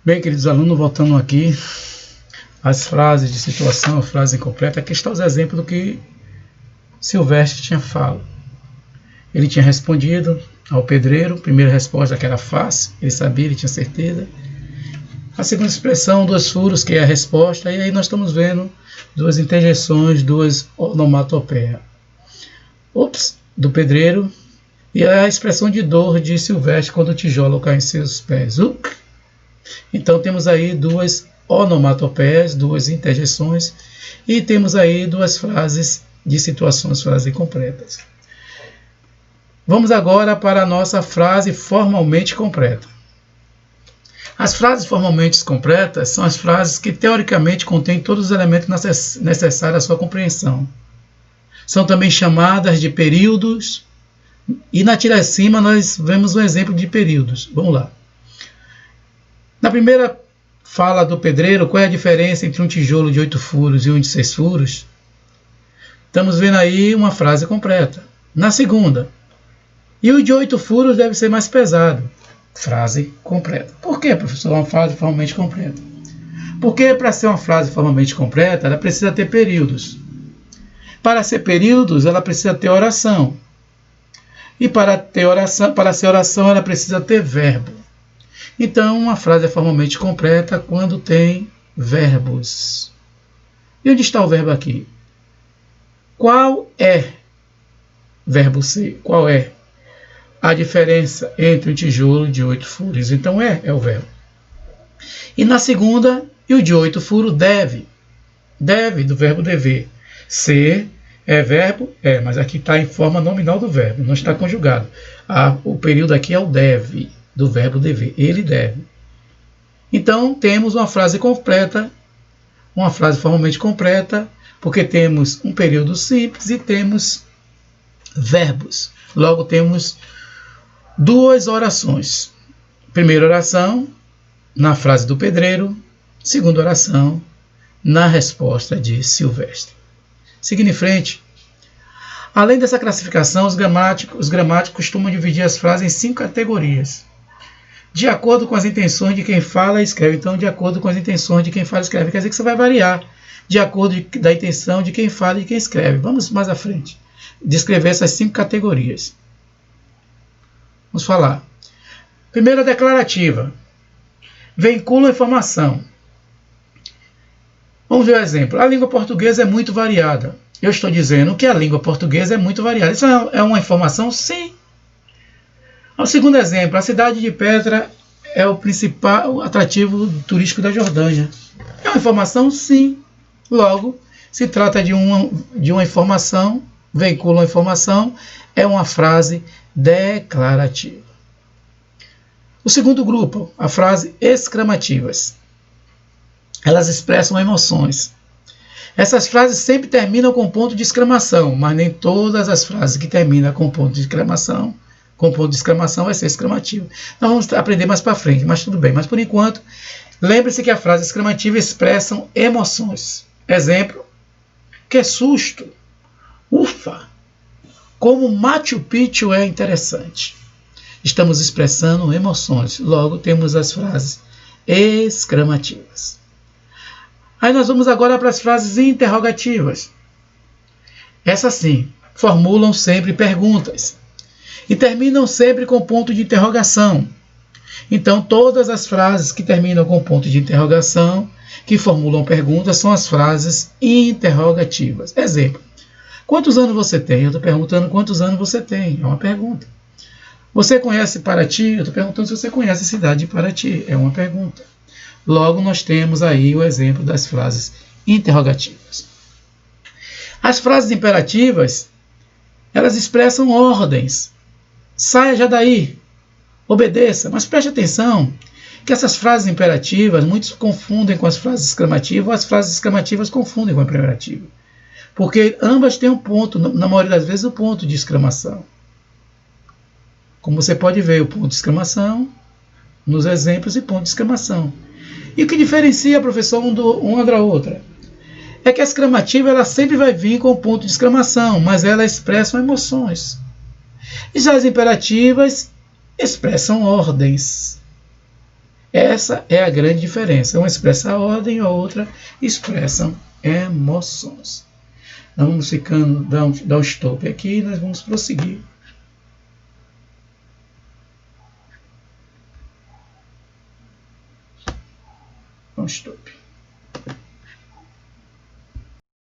Bem, queridos alunos, voltando aqui às frases de situação, a frase incompleta. Aqui está os exemplos do que Silvestre tinha falado. Ele tinha respondido ao pedreiro, primeira resposta que era fácil, ele sabia, ele tinha certeza. A segunda expressão, 2 furos, que é a resposta, e aí nós estamos vendo 2 interjeições, 2 onomatopeias. Ops, do pedreiro, e a expressão de dor de Silvestre quando o tijolo cai em seus pés. Então temos aí 2 onomatopeias, 2 interjeições, e temos aí 2 frases de situações, frases incompletas. Vamos agora para a nossa frase formalmente completa. As frases formalmente completas são as frases que teoricamente contêm todos os elementos necessários à sua compreensão. São também chamadas de períodos, e na tira acima nós vemos um exemplo de períodos. Vamos lá. Na primeira fala do pedreiro, qual é a diferença entre um tijolo de 8 furos e um de 6 furos? Estamos vendo aí uma frase completa. Na segunda, e o de 8 furos deve ser mais pesado. Frase completa. Por que, professor, uma frase formalmente completa? Porque para ser uma frase formalmente completa, ela precisa ter períodos. Para ser períodos, ela precisa ter oração. E para ser oração, ela precisa ter verbo. Então, uma frase é formalmente completa quando tem verbos. E onde está o verbo aqui? Qual é? Verbo ser. Qual é a diferença entre um tijolo de 8 furos? Então, é o verbo. E na segunda, e o de 8 furos deve. Deve, do verbo dever. Ser é verbo? É, mas aqui está em forma nominal do verbo, não está conjugado. O período aqui é o deve, do verbo dever. Ele deve. Então, temos uma frase completa, uma frase formalmente completa, porque temos um período simples e temos verbos. Logo, temos 2 orações. Primeira oração, na frase do pedreiro. Segunda oração, na resposta de Silvestre. Seguindo em frente, além dessa classificação, os gramáticos costumam dividir as frases em 5 categorias, de acordo com as intenções de quem fala e escreve. Então, de acordo com as intenções de quem fala e escreve, quer dizer que você vai variar de acordo da intenção de quem fala e quem escreve. Vamos mais à frente, descrever essas 5 categorias. Vamos falar. Primeira, declarativa. Vincula a informação. Vamos ver o exemplo. A língua portuguesa é muito variada. Eu estou dizendo que a língua portuguesa é muito variada. Isso é uma informação? Sim. O segundo exemplo. A cidade de Petra é o principal atrativo turístico da Jordânia. É uma informação? Sim. Logo, se trata de uma informação, vincula uma informação, é uma frase declarativa. O segundo grupo, a frase exclamativas. Elas expressam emoções. Essas frases sempre terminam com ponto de exclamação, mas nem todas as frases que terminam com ponto de exclamação, vai ser exclamativo. Nós vamos aprender mais para frente, mas tudo bem. Mas por enquanto, lembre-se que a frase exclamativa expressam emoções. Exemplo, que susto, ufa, como Machu Picchu é interessante. Estamos expressando emoções, logo temos as frases exclamativas. Aí nós vamos agora para as frases interrogativas. Essas sim, formulam sempre perguntas e terminam sempre com ponto de interrogação. Então, todas as frases que terminam com ponto de interrogação, que formulam perguntas, são as frases interrogativas. Exemplo, quantos anos você tem? Eu estou perguntando quantos anos você tem. É uma pergunta. Você conhece Paraty? Eu estou perguntando se você conhece a cidade de Paraty. É uma pergunta. Logo, nós temos aí o exemplo das frases interrogativas. As frases imperativas, elas expressam ordens. Saia já daí. Obedeça. Mas preste atenção que essas frases imperativas, muitos confundem com as frases exclamativas, ou as frases exclamativas confundem com a imperativa. Porque ambas têm um ponto, na maioria das vezes, o ponto de exclamação. Como você pode ver, o ponto de exclamação nos exemplos e ponto de exclamação. E o que diferencia, professor, uma da outra? É que a exclamativa ela sempre vai vir com ponto de exclamação, mas ela expressa emoções. E já as imperativas expressam ordens. Essa é a grande diferença. Uma expressa a ordem, a outra expressam emoções. Nós vamos ficando, dar um stop aqui e nós vamos prosseguir. Um stop.